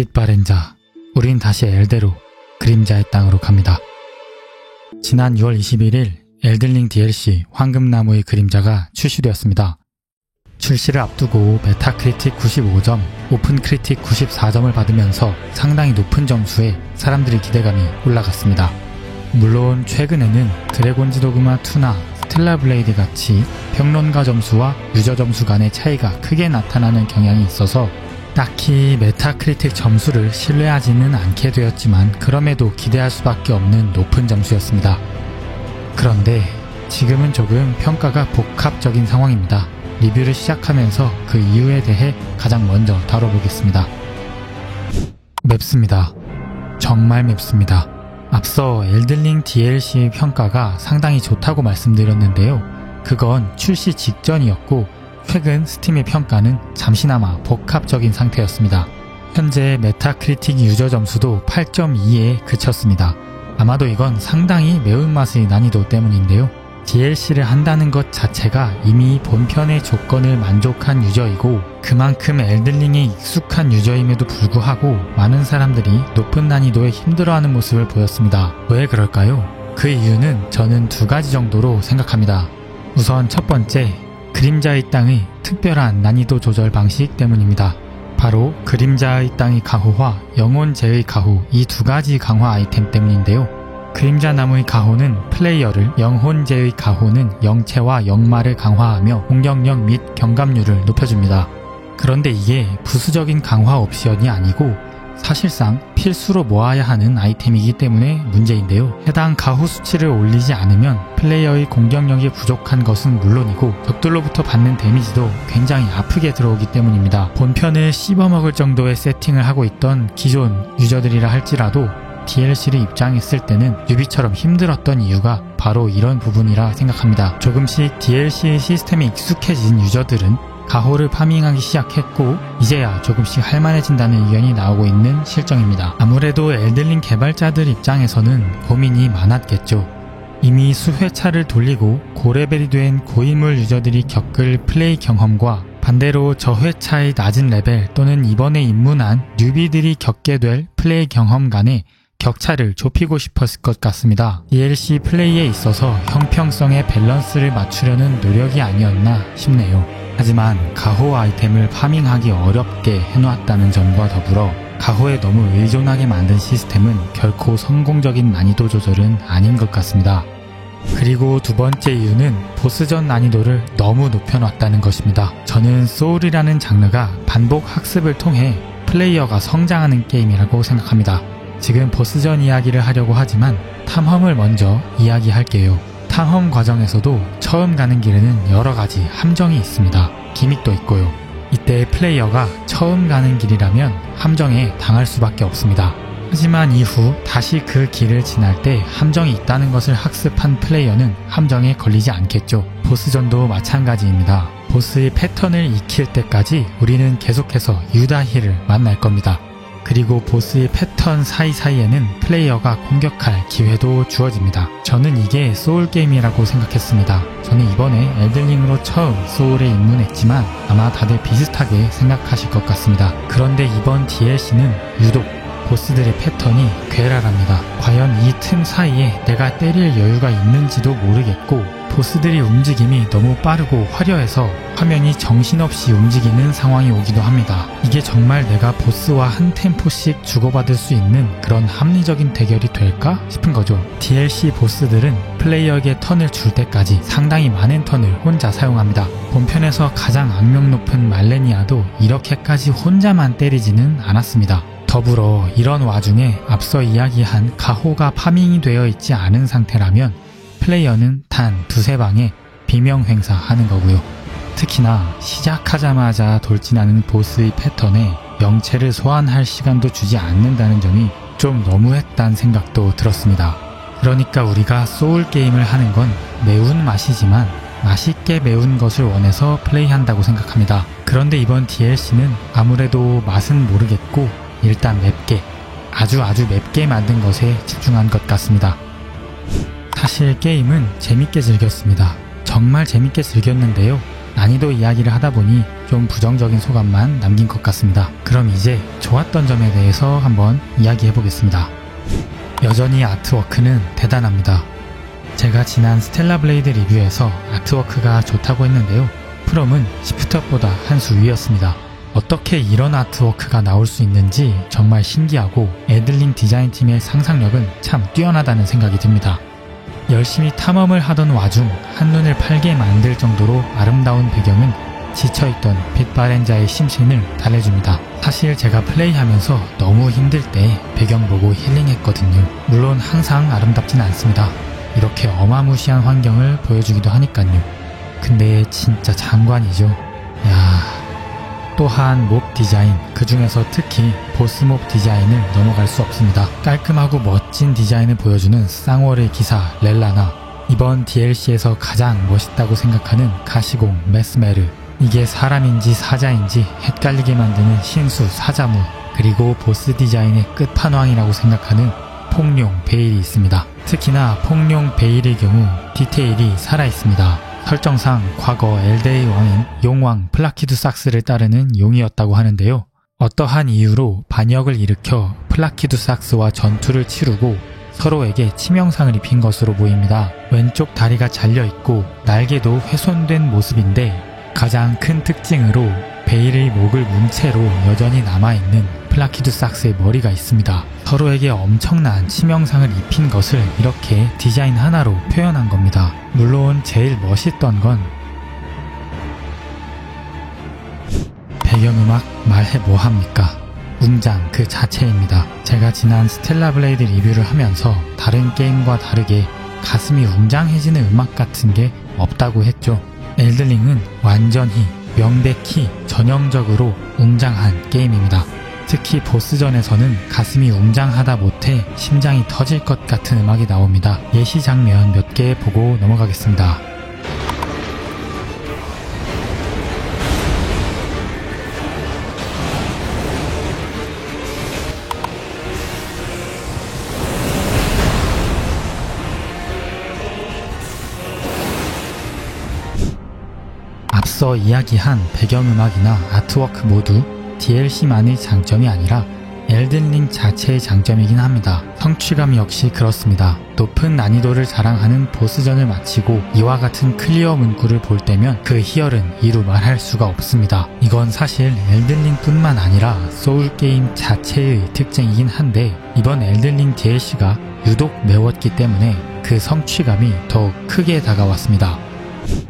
빛바랜 자, 우린 다시 엘데로 그림자의 땅으로 갑니다. 지난 6월 21일 엘든링 DLC 황금나무의 그림자가 출시되었습니다. 출시를 앞두고 메타크리틱 95점, 오픈크리틱 94점을 받으면서 상당히 높은 점수에 사람들의 기대감이 올라갔습니다. 물론 최근에는 드래곤즈 도그마 2나 스텔라 블레이드 같이 평론가 점수와 유저 점수 간의 차이가 크게 나타나는 경향이 있어서 딱히 메타크리틱 점수를 신뢰하지는 않게 되었지만 그럼에도 기대할 수밖에 없는 높은 점수였습니다. 그런데 지금은 조금 평가가 복합적인 상황입니다. 리뷰를 시작하면서 그 이유에 대해 가장 먼저 다뤄보겠습니다. 맵습니다. 정말 맵습니다. 앞서 엘든링 DLC 평가가 상당히 좋다고 말씀드렸는데요. 그건 출시 직전이었고 최근 스팀의 평가는 잠시나마 복합적인 상태였습니다. 현재 메타크리틱 유저 점수도 8.2에 그쳤습니다. 아마도 이건 상당히 매운맛의 난이도 때문인데요. DLC를 한다는 것 자체가 이미 본편의 조건을 만족한 유저이고 그만큼 엘든링에 익숙한 유저임에도 불구하고 많은 사람들이 높은 난이도에 힘들어하는 모습을 보였습니다. 왜 그럴까요? 그 이유는 저는 두 가지 정도로 생각합니다. 우선 첫 번째, 그림자의 땅의 특별한 난이도 조절 방식 때문입니다. 바로 그림자의 땅의 가호와 영혼제의 가호, 이 두 가지 강화 아이템 때문인데요. 그림자 나무의 가호는 플레이어를, 영혼제의 가호는 영체와 영마를 강화하며 공격력 및 경감률을 높여줍니다. 그런데 이게 부수적인 강화 옵션이 아니고 사실상 필수로 모아야 하는 아이템이기 때문에 문제인데요. 해당 가호 수치를 올리지 않으면 플레이어의 공격력이 부족한 것은 물론이고 적들로부터 받는 데미지도 굉장히 아프게 들어오기 때문입니다. 본편을 씹어먹을 정도의 세팅을 하고 있던 기존 유저들이라 할지라도 DLC를 입장했을 때는 뉴비처럼 힘들었던 이유가 바로 이런 부분이라 생각합니다. 조금씩 DLC 시스템에 익숙해진 유저들은 가호를 파밍하기 시작했고 이제야 조금씩 할만해진다는 의견이 나오고 있는 실정입니다. 아무래도 엘든링 개발자들 입장에서는 고민이 많았겠죠. 이미 수회차를 돌리고 고레벨이 된 고인물 유저들이 겪을 플레이 경험과 반대로 저회차의 낮은 레벨 또는 이번에 입문한 뉴비들이 겪게 될 플레이 경험 간의 격차를 좁히고 싶었을 것 같습니다. DLC 플레이에 있어서 형평성의 밸런스를 맞추려는 노력이 아니었나 싶네요. 하지만 가호 아이템을 파밍하기 어렵게 해놓았다는 점과 더불어 가호에 너무 의존하게 만든 시스템은 결코 성공적인 난이도 조절은 아닌 것 같습니다. 그리고 두 번째 이유는 보스전 난이도를 너무 높여놨다는 것입니다. 저는 소울이라는 장르가 반복 학습을 통해 플레이어가 성장하는 게임이라고 생각합니다. 지금 보스전 이야기를 하려고 하지만 탐험을 먼저 이야기할게요. 탐험 과정에서도 처음 가는 길에는 여러가지 함정이 있습니다. 기믹도 있고요. 이때 플레이어가 처음 가는 길이라면 함정에 당할 수밖에 없습니다. 하지만 이후 다시 그 길을 지날 때 함정이 있다는 것을 학습한 플레이어는 함정에 걸리지 않겠죠. 보스전도 마찬가지입니다. 보스의 패턴을 익힐 때까지 우리는 계속해서 유다히를 만날 겁니다. 그리고 보스의 패턴 사이사이에는 플레이어가 공격할 기회도 주어집니다. 저는 이게 소울게임이라고 생각했습니다. 저는 이번에 엘든링으로 처음 소울에 입문했지만 아마 다들 비슷하게 생각하실 것 같습니다. 그런데 이번 DLC는 유독 보스들의 패턴이 괴랄합니다. 과연 이 틈 사이에 내가 때릴 여유가 있는지도 모르겠고 보스들의 움직임이 너무 빠르고 화려해서 화면이 정신없이 움직이는 상황이 오기도 합니다. 이게 정말 내가 보스와 한 템포씩 주고받을 수 있는 그런 합리적인 대결이 될까 싶은 거죠. DLC 보스들은 플레이어에게 턴을 줄 때까지 상당히 많은 턴을 혼자 사용합니다. 본편에서 가장 악명 높은 말레니아도 이렇게까지 혼자만 때리지는 않았습니다. 더불어 이런 와중에 앞서 이야기한 가호가 파밍이 되어 있지 않은 상태라면 플레이어는 단 두세 방에 비명 행사하는 거고요. 특히나 시작하자마자 돌진하는 보스의 패턴에 영체를 소환할 시간도 주지 않는다는 점이 좀 너무했다는 생각도 들었습니다. 그러니까 우리가 소울게임을 하는 건 매운 맛이지만 맛있게 매운 것을 원해서 플레이한다고 생각합니다. 그런데 이번 DLC는 아무래도 맛은 모르겠고 일단 맵게, 아주 맵게 만든 것에 집중한 것 같습니다. 사실 게임은 재밌게 즐겼습니다. 정말 재밌게 즐겼는데요. 난이도 이야기를 하다 보니 좀 부정적인 소감만 남긴 것 같습니다. 그럼 이제 좋았던 점에 대해서 한번 이야기해 보겠습니다. 여전히 아트워크는 대단합니다. 제가 지난 스텔라 블레이드 리뷰에서 아트워크가 좋다고 했는데요. 프롬은 시프트업보다 한 수 위였습니다. 어떻게 이런 아트워크가 나올 수 있는지 정말 신기하고 엘든링 디자인팀의 상상력은 참 뛰어나다는 생각이 듭니다. 열심히 탐험을 하던 와중 한눈을 팔게 만들 정도로 아름다운 배경은 지쳐있던 빛바랜자의 심신을 달래줍니다. 사실 제가 플레이하면서 너무 힘들 때 배경 보고 힐링했거든요. 물론 항상 아름답진 않습니다. 이렇게 어마무시한 환경을 보여주기도 하니깐요. 근데 진짜 장관이죠. 야. 또한 몹 디자인, 그 중에서 특히 보스 몹 디자인을 넘어갈 수 없습니다. 깔끔하고 멋진 디자인을 보여주는 쌍월의 기사 렐라나, 이번 DLC에서 가장 멋있다고 생각하는 가시공 메스메르, 이게 사람인지 사자인지 헷갈리게 만드는 신수 사자무, 그리고 보스 디자인의 끝판왕이라고 생각하는 폭룡 베일이 있습니다. 특히나 폭룡 베일의 경우 디테일이 살아있습니다. 설정상 과거 엘데의 왕인 용왕 플라키두삭스를 따르는 용이었다고 하는데요. 어떠한 이유로 반역을 일으켜 플라키두삭스와 전투를 치르고 서로에게 치명상을 입힌 것으로 보입니다. 왼쪽 다리가 잘려있고 날개도 훼손된 모습인데 가장 큰 특징으로 베일의 목을 문 채로 여전히 남아있는 플라키두삭스의 머리가 있습니다. 서로에게 엄청난 치명상을 입힌 것을 이렇게 디자인 하나로 표현한 겁니다. 물론 제일 멋있던 건 배경음악 말해 뭐합니까? 웅장 그 자체입니다. 제가 지난 스텔라 블레이드 리뷰를 하면서 다른 게임과 다르게 가슴이 웅장해지는 음악 같은 게 없다고 했죠. 엘든링은 완전히 명백히 전형적으로 웅장한 게임입니다. 특히 보스전에서는 가슴이 웅장하다 못해 심장이 터질 것 같은 음악이 나옵니다. 예시 장면 몇 개 보고 넘어가겠습니다. 앞서 이야기한 배경음악이나 아트워크 모두 DLC만의 장점이 아니라 엘든링 자체의 장점이긴 합니다. 성취감 역시 그렇습니다. 높은 난이도를 자랑하는 보스전을 마치고 이와 같은 클리어 문구를 볼 때면 그 희열은 이루 말할 수가 없습니다. 이건 사실 엘든링 뿐만 아니라 소울게임 자체의 특징이긴 한데 이번 엘든링 DLC가 유독 매웠기 때문에 그 성취감이 더욱 크게 다가왔습니다.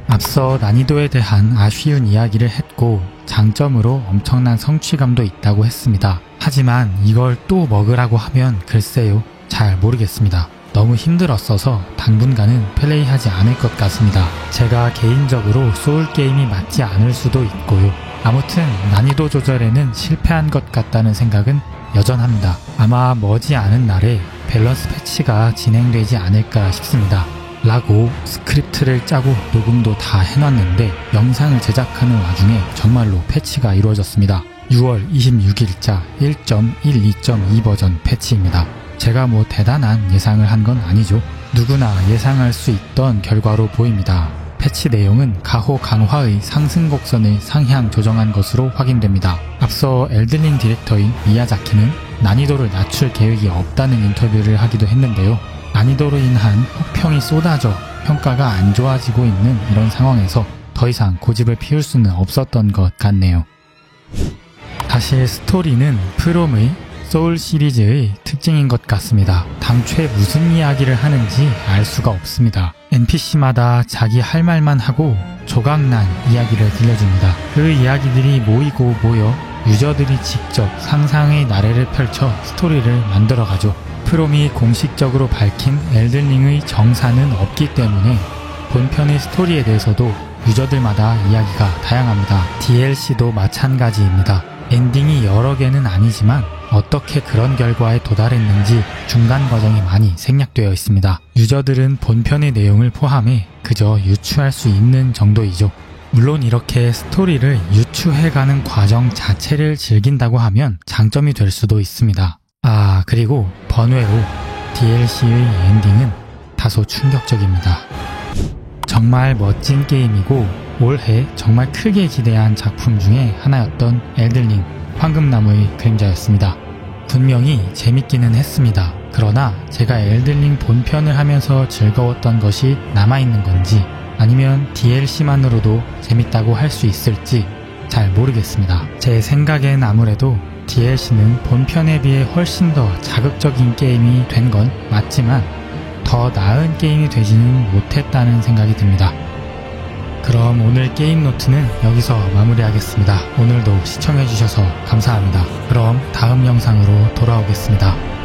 앞서 난이도에 대한 아쉬운 이야기를 했고 장점으로 엄청난 성취감도 있다고 했습니다. 하지만 이걸 또 먹으라고 하면 글쎄요, 잘 모르겠습니다. 너무 힘들었어서 당분간은 플레이하지 않을 것 같습니다. 제가 개인적으로 소울게임이 맞지 않을 수도 있고요. 아무튼 난이도 조절에는 실패한 것 같다는 생각은 여전합니다. 아마 머지않은 날에 밸런스 패치가 진행되지 않을까 싶습니다. 라고 스크립트를 짜고 녹음도 다 해놨는데 영상을 제작하는 와중에 정말로 패치가 이루어졌습니다. 6월 26일자 1.12.2 버전 패치입니다. 제가 뭐 대단한 예상을 한 건 아니죠. 누구나 예상할 수 있던 결과로 보입니다. 패치 내용은 가호 강화의 상승 곡선을 상향 조정한 것으로 확인됩니다. 앞서 엘든링 디렉터인 미야자키는 난이도를 낮출 계획이 없다는 인터뷰를 하기도 했는데요. 난이도로 인한 혹평이 쏟아져 평가가 안 좋아지고 있는 이런 상황에서 더 이상 고집을 피울 수는 없었던 것 같네요. 사실 스토리는 프롬의 소울 시리즈의 특징인 것 같습니다. 당최 무슨 이야기를 하는지 알 수가 없습니다. NPC마다 자기 할 말만 하고 조각난 이야기를 들려줍니다. 그 이야기들이 모이고 모여 유저들이 직접 상상의 나래를 펼쳐 스토리를 만들어가죠. 프롬이 공식적으로 밝힌 엘든링의 정사는 없기 때문에 본편의 스토리에 대해서도 유저들마다 이야기가 다양합니다. DLC도 마찬가지입니다. 엔딩이 여러 개는 아니지만 어떻게 그런 결과에 도달했는지 중간 과정이 많이 생략되어 있습니다. 유저들은 본편의 내용을 포함해 그저 유추할 수 있는 정도이죠. 물론 이렇게 스토리를 유추해가는 과정 자체를 즐긴다고 하면 장점이 될 수도 있습니다. 그리고 번외로 DLC의 엔딩은 다소 충격적입니다. 정말 멋진 게임이고 올해 정말 크게 기대한 작품 중에 하나였던 엘든링 황금나무의 그림자였습니다. 분명히 재밌기는 했습니다. 그러나 제가 엘든링 본편을 하면서 즐거웠던 것이 남아있는 건지 아니면 DLC만으로도 재밌다고 할 수 있을지 잘 모르겠습니다. 제 생각엔 아무래도 DLC는 본편에 비해 훨씬 더 자극적인 게임이 된 건 맞지만 더 나은 게임이 되지는 못했다는 생각이 듭니다. 그럼 오늘 게임 노트는 여기서 마무리하겠습니다. 오늘도 시청해주셔서 감사합니다. 그럼 다음 영상으로 돌아오겠습니다.